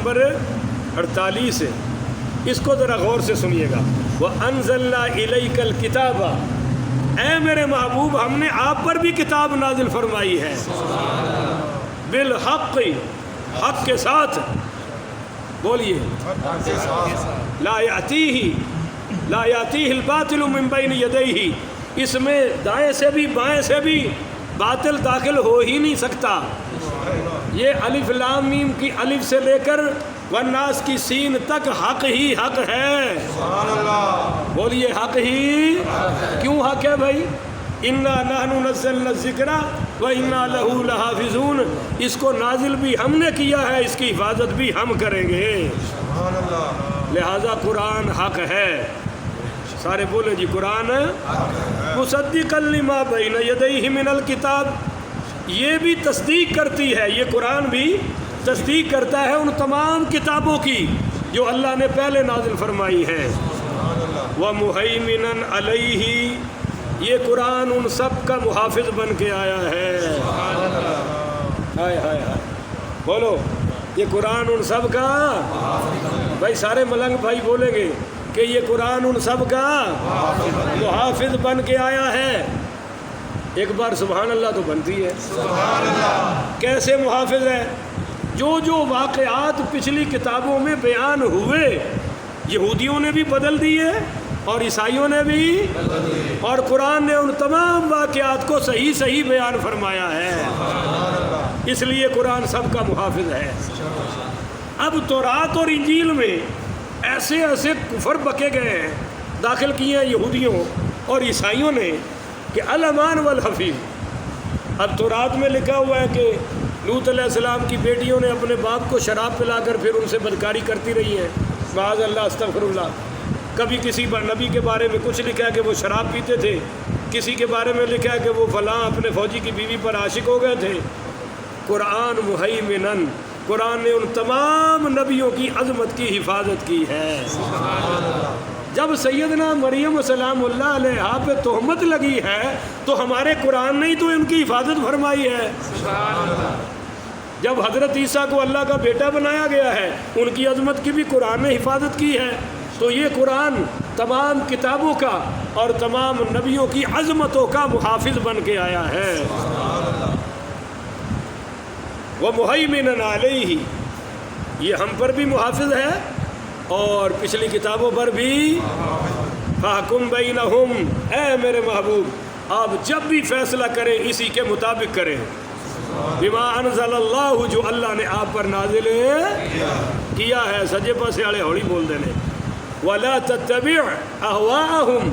Number 48 ہے، اس کو ذرا غور سے سنیے گا۔ وَأَنزَلْنَا إِلَيْكَ الْكِتَابَ، اے میرے محبوب ہم نے آپ پر بھی کتاب نازل فرمائی ہے، بالحق، حق کے ساتھ، بولیے لا یاتیہ الباطل من بین یدیہ، اس میں دائیں سے بھی بائیں سے بھی باطل داخل ہو ہی نہیں سکتا۔ یہ الف لام میم کی الف سے لے کر والناس کی سین تک حق ہی حق ہے۔ بولیے حق ہی، کیوں حق ہے بھائی؟ انا نحن نزلنا الذکر وانا لہ لحافظون، اس کو نازل بھی ہم نے کیا ہے، اس کی حفاظت بھی ہم کریں گے، لہذا قرآن حق ہے۔ سارے بولیں جی قرآن مصدقا لما بین یدیہ من الکتاب، یہ بھی تصدیق کرتی ہے، یہ قرآن بھی تصدیق کرتا ہے ان تمام کتابوں کی جو اللہ نے پہلے نازل فرمائی ہے۔ وَمُهَيْمِنًا عَلَيْهِ، یہ قرآن ان سب کا محافظ بن کے آیا ہے۔ ہائے ہائے ہائے، بولو یہ قرآن ان سب کا، بھائی سارے ملنگ بھائی بولیں گے کہ یہ قرآن ان سب کا محافظ بن کے آیا ہے۔ ایک بار سبحان اللہ تو بنتی ہے۔ کیسے محافظ ہے؟ جو جو واقعات پچھلی کتابوں میں بیان ہوئے یہودیوں نے بھی بدل دیے اور عیسائیوں نے بھی، اور قرآن نے ان تمام واقعات کو صحیح صحیح بیان فرمایا ہے، اس لیے قرآن سب کا محافظ ہے۔ اب تورات اور انجیل میں ایسے ایسے کفر بکے گئے ہیں، داخل کیے ہیں یہودیوں اور عیسائیوں نے کہ الامان والحفیظ۔ اب تورات میں لکھا ہوا ہے کہ لوط علیہ السلام کی بیٹیوں نے اپنے باپ کو شراب پلا کر پھر ان سے بدکاری کرتی رہی ہیں، معاذ اللہ استغفر اللہ۔ کبھی کسی نبی کے بارے میں کچھ لکھا ہے کہ وہ شراب پیتے تھے، کسی کے بارے میں لکھا ہے کہ وہ فلاں اپنے فوجی کی بیوی پر عاشق ہو گئے تھے۔ قرآن مہیمنن، قرآن نے ان تمام نبیوں کی عظمت کی حفاظت کی ہے۔ جب سیدنا مریم سلام اللہ علیہا پہ تہمت لگی ہے تو ہمارے قرآن نے ہی تو ان کی حفاظت فرمائی ہے۔ جب حضرت عیسیٰ کو اللہ کا بیٹا بنایا گیا ہے ان کی عظمت کی بھی قرآن نے حفاظت کی ہے۔ تو یہ قرآن تمام کتابوں کا اور تمام نبیوں کی عظمتوں کا محافظ بن کے آیا ہے۔ وَمُهَيْمِنًا عَلَيْهِ، یہ ہم پر بھی محافظ ہے اور پچھلی کتابوں پر بھی۔ فَحْكُمْ بَيْنَهُمْ، اے میرے محبوب آپ جب بھی فیصلہ کریں اسی کے مطابق کریں، بما انزل اللہ، جو اللہ نے آپ پر نازل کیا ہے۔ سجے پاسے والے ہوڑی بول دینے۔ وَلَا تَتَّبِعْ أَهْوَاءَهُمْ،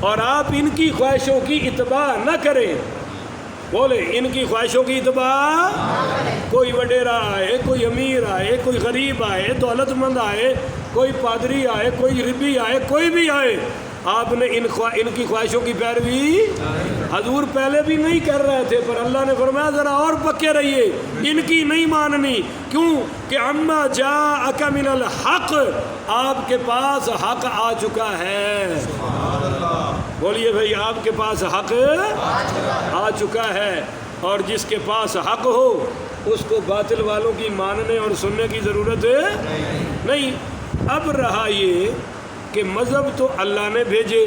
اور آپ ان کی خواہشوں کی اتباع نہ کریں۔ بولے ان کی خواہشوں کی اتباع، کوئی وڈیرا آئے، کوئی امیر آئے، کوئی غریب آئے، دولت مند آئے، کوئی پادری آئے، کوئی ربی آئے، کوئی بھی آئے، آپ نے ان کی خواہشوں کی پیروی حضور پہلے بھی نہیں کر رہے تھے، پر اللہ نے فرمایا ذرا اور پکے رہیے، ان کی نہیں ماننی۔ کیوں کہ اما جاءک من الحق، آپ کے پاس حق آ چکا ہے۔ بولیے بھائی آپ کے پاس حق آ چکا ہے، اور جس کے پاس حق ہو اس کو باطل والوں کی ماننے اور سننے کی ضرورت نہیں۔ اب رہا یہ کہ مذہب تو اللہ نے بھیجے،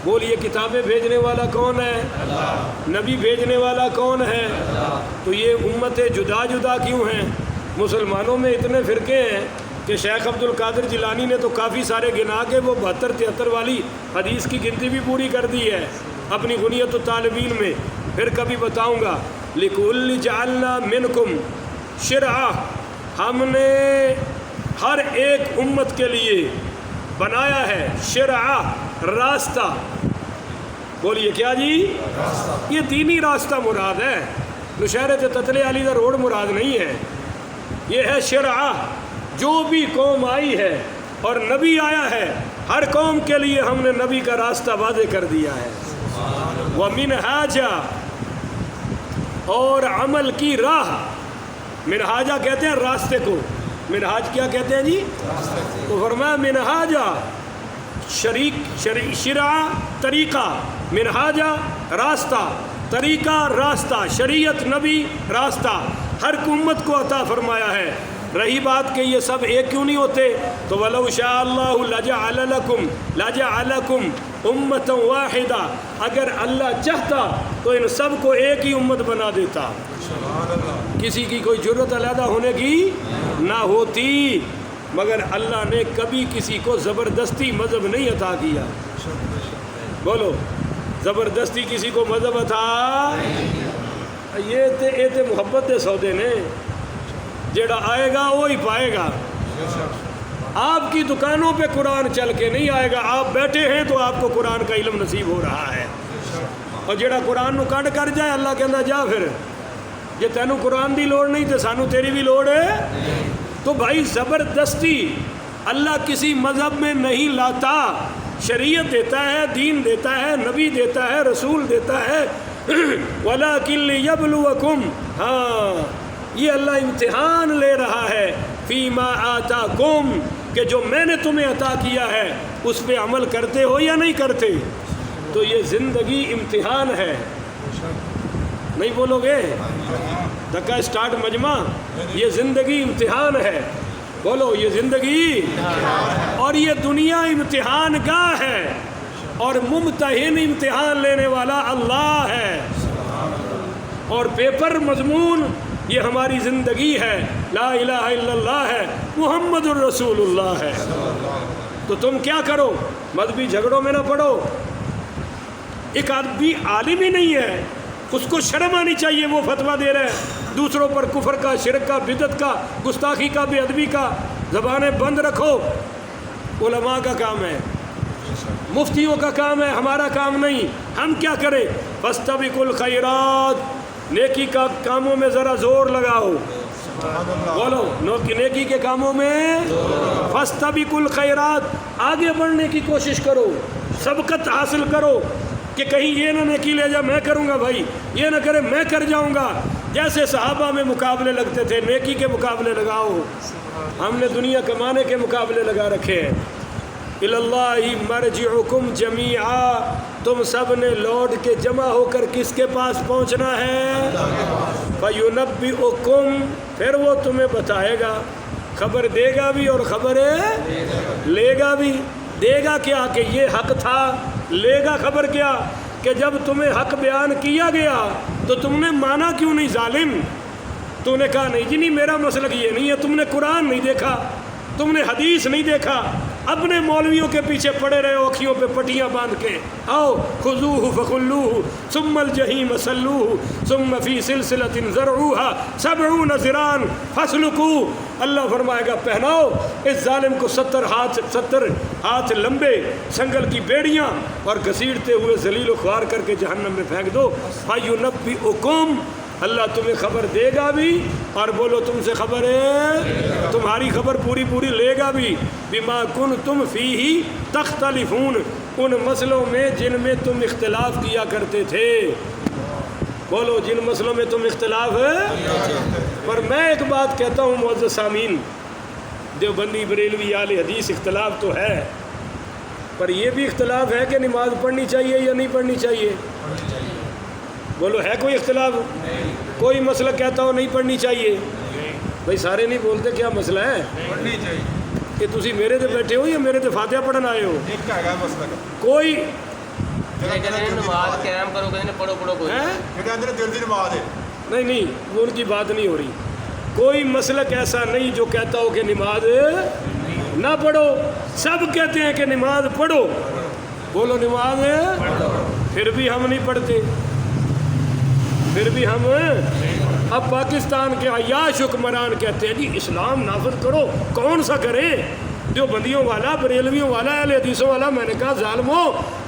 بولیے کتابیں بھیجنے والا کون ہے؟ نبی بھیجنے والا کون ہے؟ تو یہ امتیں جدا جدا کیوں ہیں؟ مسلمانوں میں اتنے فرقے ہیں کہ شیخ عبد القادر جیلانی نے تو کافی سارے گنا کے وہ 72-73 والی حدیث کی گنتی بھی پوری کر دی ہے اپنی غنیت الطالبین میں۔ پھر کبھی بتاؤں گا۔ لِكُلِّ جَعَلْنَا مِنْكُمْ شِرْعَةً، ہم نے ہر ایک امت کے لیے بنایا ہے شرعہ، راستہ۔ بولیے کیا جی؟ یہ دینی راستہ مراد ہے، نشہرت تتلے علی دا روڈ مراد نہیں ہے، یہ ہے شرعہ۔ جو بھی قوم آئی ہے اور نبی آیا ہے، ہر قوم کے لیے ہم نے نبی کا راستہ واضح کر دیا ہے۔ وَمِنْہَاجًا، اور عمل کی راہ۔ منہاجہ کہتے ہیں راستے کو، منہاج کیا کہتے ہیں جی؟ تو فرمایا منہاجہ شرع طریقہ، منہاجہ راستہ، طریقہ راستہ، شریعت نبی راستہ، ہر امت کو عطا فرمایا ہے۔ رہی بات کہ یہ سب ایک کیوں نہیں ہوتے، تو وَلَوْ شَاءَ اللَّهُ لَجَعَلَكُمْ أُمَّةً وَاحِدَةً، اگر اللہ چاہتا تو ان سب کو ایک ہی امت بنا دیتا، کسی کی کوئی جرت علیحدہ ہونے کی نہ ہوتی، مگر اللہ نے کبھی کسی کو زبردستی مذہب نہیں عطا کیا۔ بولو، زبردستی کسی کو مذہب عطا، یہ تے محبت دے سودے نے، جیڑا آئے گا وہی پائے گا۔ آپ کی دکانوں پہ قرآن چل کے نہیں آئے گا، آپ بیٹھے ہیں تو آپ کو قرآن کا علم نصیب ہو رہا ہے، اور جیڑا قرآن نو کڈ کر جائے اللہ کہندا جا پھر، جے تینوں قرآن دی لوڑ نہیں تے سانو تیری بھی لوڑ ہے۔ تو بھائی زبردستی اللہ کسی مذہب میں نہیں لاتا، شریعت دیتا ہے، دین دیتا ہے، نبی دیتا ہے، رسول دیتا ہے، وَلَٰكِن لِيَبْلُوَكُمْ، ہاں یہ اللہ امتحان لے رہا ہے، فِيمَا آتَاكُمْ، کہ جو میں نے تمہیں عطا کیا ہے اس پہ عمل کرتے ہو یا نہیں کرتے۔ تو یہ زندگی امتحان ہے، نہیں بولو گے؟ دھکا اسٹارٹ مجمع، یہ زندگی امتحان ہے، بولو یہ زندگی، اور یہ دنیا امتحان گاہ ہے، اور ممتحن امتحان لینے والا اللہ ہے، اور پیپر مضمون یہ ہماری زندگی ہے، لا الہ الا اللہ ہے، محمد الرسول اللہ ہے۔ تو تم کیا کرو، مذہبی جھگڑوں میں نہ پڑو۔ ایک آدمی عالم ہی نہیں ہے، اس کو شرم آنی چاہیے، وہ فتویٰ دے رہے ہیں دوسروں پر کفر کا، شرک کا، بدعت کا، گستاخی کا، بے ادبی کا۔ زبانیں بند رکھو، علماء کا کام ہے، مفتیوں کا کام ہے، ہمارا کام نہیں۔ ہم کیا کریں؟ فاستبقوا الخیرات، نیکی کا کاموں میں ذرا زور لگاؤ، بولو نیکی کے کاموں میں فاستبقوا الخیرات، آگے بڑھنے کی کوشش کرو، سبقت حاصل کرو، کہ کہیں یہ نہ نیکی لے جا میں کروں گا، بھائی یہ نہ کرے میں کر جاؤں گا۔ جیسے صحابہ میں مقابلے لگتے تھے، نیکی کے مقابلے لگاؤ، ہم نے دنیا کمانے کے مقابلے لگا رکھے ہیں۔ الاللہ مرجعکم جمیعا، تم سب نے لوٹ کے جمع ہو کر کس کے پاس پہنچنا ہے؟ فینبئکم، پھر وہ تمہیں بتائے گا، خبر دے گا بھی اور خبر لے گا بھی۔ دے گا کیا کہ یہ حق تھا، لے گا خبر کیا کہ جب تمہیں حق بیان کیا گیا تو تم نے مانا کیوں نہیں ظالم؟ تو نے کہا نہیں جی نہیں میرا مسلک یہ نہیں ہے، تم نے قرآن نہیں دیکھا، تم نے حدیث نہیں دیکھا، اپنے مولویوں کے پیچھے پڑے رہے ہو اکھیوں پہ پٹیاں باندھ کے۔ آؤ خذوہ فغلوہ ثم الجحیم صلوہ ثم فی سلسلۃ ذرعوها 70 ذراعا فاسلکوہ، اللہ فرمائے گا پہناؤ اس ظالم کو 70 ہاتھ لمبے سنگل کی بیڑیاں اور گھسیٹتے ہوئے ذلیل و خوار کر کے جہنم میں پھینک دو۔ فینبئکم، اللہ تمہیں خبر دے گا بھی، اور بولو تم سے خبر ہے، تمہاری خبر پوری پوری لے گا بھی، بما کنتم فیہ تختلفون، ان مسئلوں میں جن میں تم اختلاف کیا کرتے تھے۔ بولو جن مسئلوں میں تم اختلاف ہے۔ پر میں ایک بات کہتا ہوں معزز سامعین، دیوبندی بریلوی اہل حدیث اختلاف تو ہے، پر یہ بھی اختلاف ہے کہ نماز پڑھنی چاہیے یا نہیں پڑھنی چاہیے۔ بولو ہے کوئی اختلاف؟ کوئی مسئلہ کہتا ہو نہیں پڑھنی چاہیے، بھائی سارے نہیں بولتے کیا مسئلہ ہے؟ پڑھنی چاہیے کہ تسی میرے تے بیٹھے ہو یا میرے تے فاتحہ پڑھن آئے ہو؟ ایک کا مسئلہ کوئی نماز قیام کرو کہ پڑھو کوئی کہ اندر دل دی نماز ہے، نہیں وہ ان کی بات نہیں ہو رہی۔ کوئی مسلک ایسا نہیں جو کہتا ہو کہ نماز نہ پڑھو، سب کہتے ہیں کہ نماز پڑھو۔ بولو نماز پھر بھی ہم نہیں پڑھتے، پھر بھی ہم اب پاکستان کے عیاش حکمران کہتے ہیں جی اسلام نافذ کرو، کون سا کرے؟ دیوبندیوں والا، بریلویوں والا، اہل حدیثوں والا۔ میں نے کہا ظالمو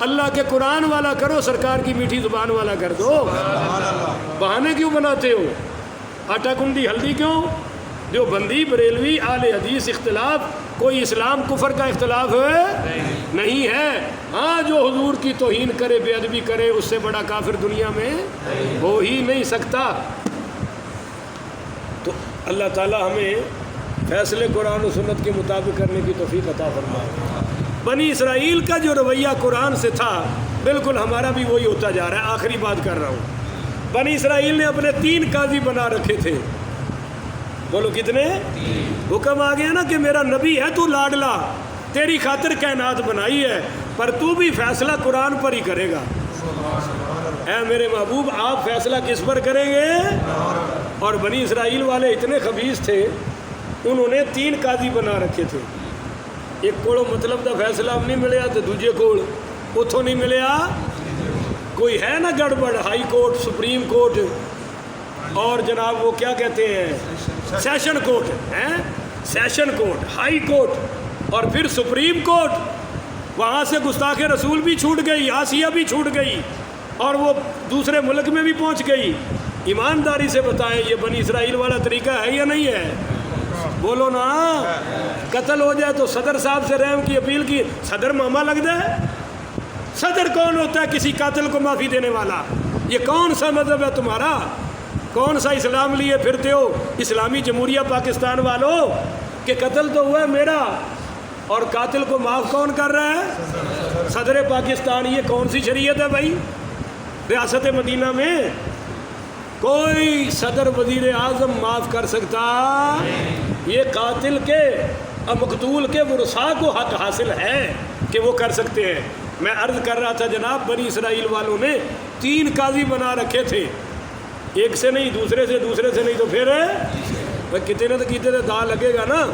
اللہ کے قرآن والا کرو، سرکار کی میٹھی زبان والا کر دو، بہانے کیوں بناتے ہو؟ آٹا کنڈی ہلدی کیوں؟ دیوبندی بریلوی اہل حدیث اختلاف کوئی اسلام کفر کا اختلاف ہے نہیں ہے۔ ہاں جو حضور کی توہین کرے، بے ادبی کرے، اس سے بڑا کافر دنیا میں ہو ہی نہیں سکتا۔ تو اللہ تعالی ہمیں فیصلے قرآن و سنت کے مطابق کرنے کی توفیق عطا فرمائے۔ بنی اسرائیل کا جو رویہ قرآن سے تھا بالکل ہمارا بھی وہی ہوتا جا رہا ہے۔ آخری بات کر رہا ہوں، بنی اسرائیل نے اپنے 3 قاضی بنا رکھے تھے، بولو کتنے؟ حکم آ گیا نا کہ میرا نبی ہے تو لاڈلا، تیری خاطر کائنات بنائی ہے، پر تو بھی فیصلہ قرآن پر ہی کرے گا۔ اے میرے محبوب آپ فیصلہ کس پر کریں گے؟ اور بنی اسرائیل والے اتنے خبیث تھے، انہوں نے 3 قاضی بنا رکھے تھے۔ ایک کوڑو مطلب دا فیصلہ اب نہیں ملیا تو دوجے کوڑ اتھوں نہیں ملیا، کوئی ہے نا گڑبڑ، ہائی کورٹ، سپریم کورٹ، اور جناب وہ کیا کہتے ہیں session court, session court, high court, اور پھر سپریم کورٹ۔ وہاں سے گستاخ رسول بھی چھوٹ گئی، آسیہ بھی چھوٹ گئی، اور وہ دوسرے ملک میں بھی پہنچ گئی۔ ایمانداری سے بتائیں یہ بنی اسرائیل والا طریقہ ہے یا نہیں ہے؟ بولو نا۔ قتل ہو جائے تو صدر صاحب سے رحم کی اپیل کی، صدر ماما لگ جائے۔ صدر کون ہوتا ہے کسی قاتل کو معافی دینے والا؟ یہ کون سا مذہب ہے تمہارا؟ کون سا اسلام لیے پھرتے ہو اسلامی جمہوریہ پاکستان والوں؟ کہ قتل تو ہوا ہے میرا، اور قاتل کو معاف کون کر رہا ہے؟ صدر پاکستان۔ یہ کون سی شریعت ہے بھائی؟ ریاست مدینہ میں کوئی صدر وزیر اعظم معاف کر سکتا؟ یہ قاتل کے اور مقتول کے ورثاء کو حق حاصل ہے کہ وہ کر سکتے ہیں۔ میں عرض کر رہا تھا جناب بنی اسرائیل والوں نے 3 قاضی بنا رکھے تھے، ایک سے نہیں، دوسرے سے نہیں، تو پھر کتنے تو کتنے دال لگے گا نا۔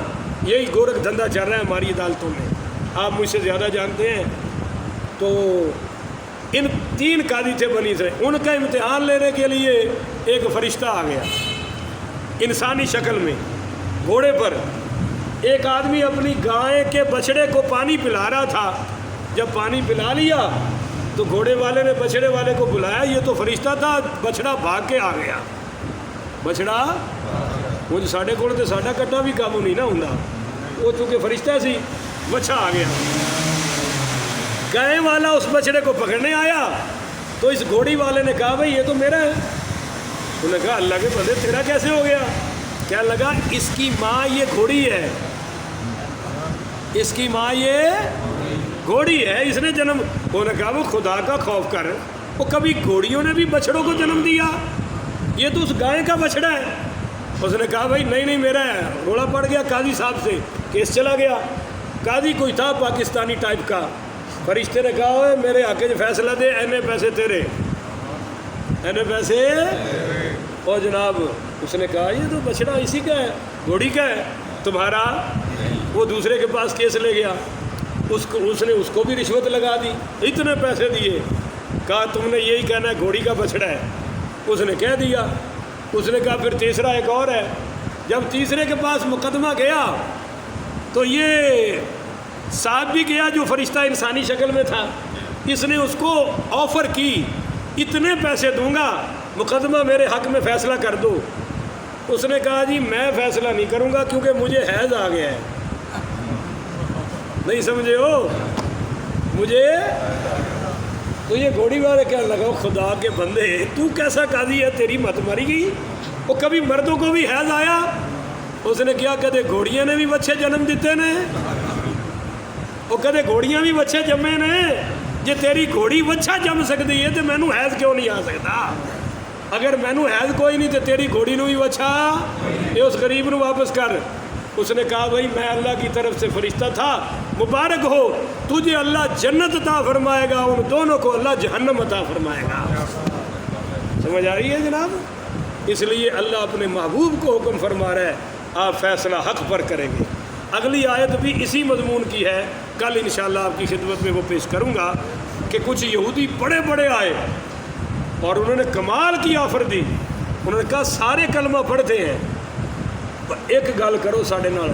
یہی گورکھ دھندا چل رہا ہے ہماری عدالتوں میں، آپ مجھ سے زیادہ جانتے ہیں۔ تو ان 3 قاضی تھے بنی اسرائیل، ان کا امتحان لینے کے لیے ایک فرشتہ آ گیا انسانی شکل میں گھوڑے پر۔ ایک آدمی اپنی گائے کے بچڑے کو پانی پلا رہا تھا، جب پانی پلا لیا تو گھوڑے والے نے بچڑے والے کو بلایا، یہ تو فرشتہ تھا، بچڑا بھاگ کے آ گیا۔ بچڑا وہ جو ساڈے کول تے ساڈا کٹا بھی قابو نہیں نہ ہوندا، وہ چونکہ فرشتہ سی، بچہ آ گیا۔ گائے والا اس بچڑے کو پکڑنے آیا تو اس گھوڑی والے نے کہا بھائی یہ تو میرا ہے۔ انہوں نے کہا اللہ کے بندے تیرا کیسے ہو گیا؟ کیا لگا اس کی ماں یہ گھوڑی ہے، اس کی ماں یہ گھوڑی ہے، اس نے جنم۔ انہوں نے کہا وہ خدا کا خوف کر، وہ کبھی گھوڑیوں نے بھی بچڑوں کو جنم دیا؟ یہ تو اس گائے کا بچڑا ہے۔ اس نے کہا بھائی نہیں میرا ہے۔ روڑا پڑ گیا قاضی صاحب سے، کیس چلا گیا۔ قاضی کوئی تھا پاکستانی ٹائپ کا، فرشتے نے کہا ہوئے میرے حق میں فیصلہ دے، اینے پیسے تیرے، اینے پیسے۔ اور جناب اس نے کہا یہ تو بچڑا اسی کا ہے، گھوڑی کا ہے تمہارا۔ وہ دوسرے کے پاس کیس لے گیا، اس نے اس کو بھی رشوت لگا دی، اتنے پیسے دیے، کہا تم نے یہی کہنا ہے گھوڑی کا بچڑا ہے۔ اس نے کہہ دیا۔ اس نے کہا پھر تیسرا ایک اور ہے۔ جب تیسرے کے پاس مقدمہ گیا تو یہ صاحب بھی گیا جو فرشتہ انسانی شکل میں تھا، اس نے اس کو آفر کی اتنے پیسے دوں گا مقدمہ میرے حق میں فیصلہ کر دو۔ اس نے کہا جی میں فیصلہ نہیں کروں گا کیونکہ مجھے حیض آ گیا ہے۔ نہیں سمجھے ہو مجھے؟ تو یہ گھوڑی والے کہنے لگا خدا کے بندے تو کیسا قاضی ہے، تیری مت ماری گئی؟ وہ کبھی مردوں کو بھی حیض آیا؟ اس نے کیا کہتے گھوڑیاں نے بھی بچے جنم دیتے نے، وہ کہتے گھوڑیاں بھی بچے جمے نے، جے تیری گھوڑی بچہ جم سکتی ہے تو مینوں حیض کیوں نہیں آ سکتا؟ اگر مینوں حیض کوئی نہیں تو تیری گھوڑی نو بھی بچہ، یہ اس غریب نو واپس کر۔ اس نے کہا بھائی میں اللہ کی طرف سے فرشتہ تھا، مبارک ہو تجھے اللہ جنت عطا فرمائے گا، ان دونوں کو اللہ جہنم عطا فرمائے گا۔ سمجھ آ رہی ہے جناب؟ اس لیے اللہ اپنے محبوب کو حکم فرما رہا ہے آپ فیصلہ حق پر کریں گے۔ اگلی آیت بھی اسی مضمون کی ہے، کل انشاءاللہ آپ کی خدمت میں وہ پیش کروں گا کہ کچھ یہودی بڑے بڑے آئے اور انہوں نے کمال کی آفر دی۔ انہوں نے کہا سارے کلمہ پڑھتے ہیں، ایک گل کرو ساڈے نال،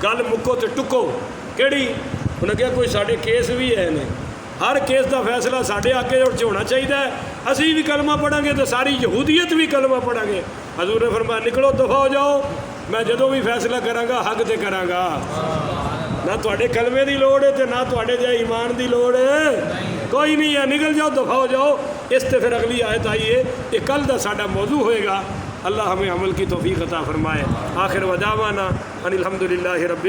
گل مکو تے ٹکو۔ کیڑی؟ انہوں نے کہا کوئی ساڈے کیس بھی ہے نے، ہر کیس دا فیصلہ ساڈے آگے ہونا چاہیے، اسی بھی کلمہ پڑھیں گے تو ساری یہودیت بھی کلمہ پڑھیں گے۔ حضور نے فرمایا نکلو دفع ہو جاؤ، میں جدوں بھی فیصلہ کراں گا حق تے کراں گا، نہ تواڈے کلمے دی لوڑ ہے تے نہ تواڈے جے ایمان دی لوڑ ہے، کوئی نہیں ہے، نکل جاؤ دفع ہو جاؤ۔ اس تے پھر اگلی آیت آئی ہے، یہ کل دا ساڈا موضوع ہوئے گا۔ اللہ ہمیں عمل کی توفیق عطا فرمائے۔ آخر ودعوانا ان الحمدللہ رب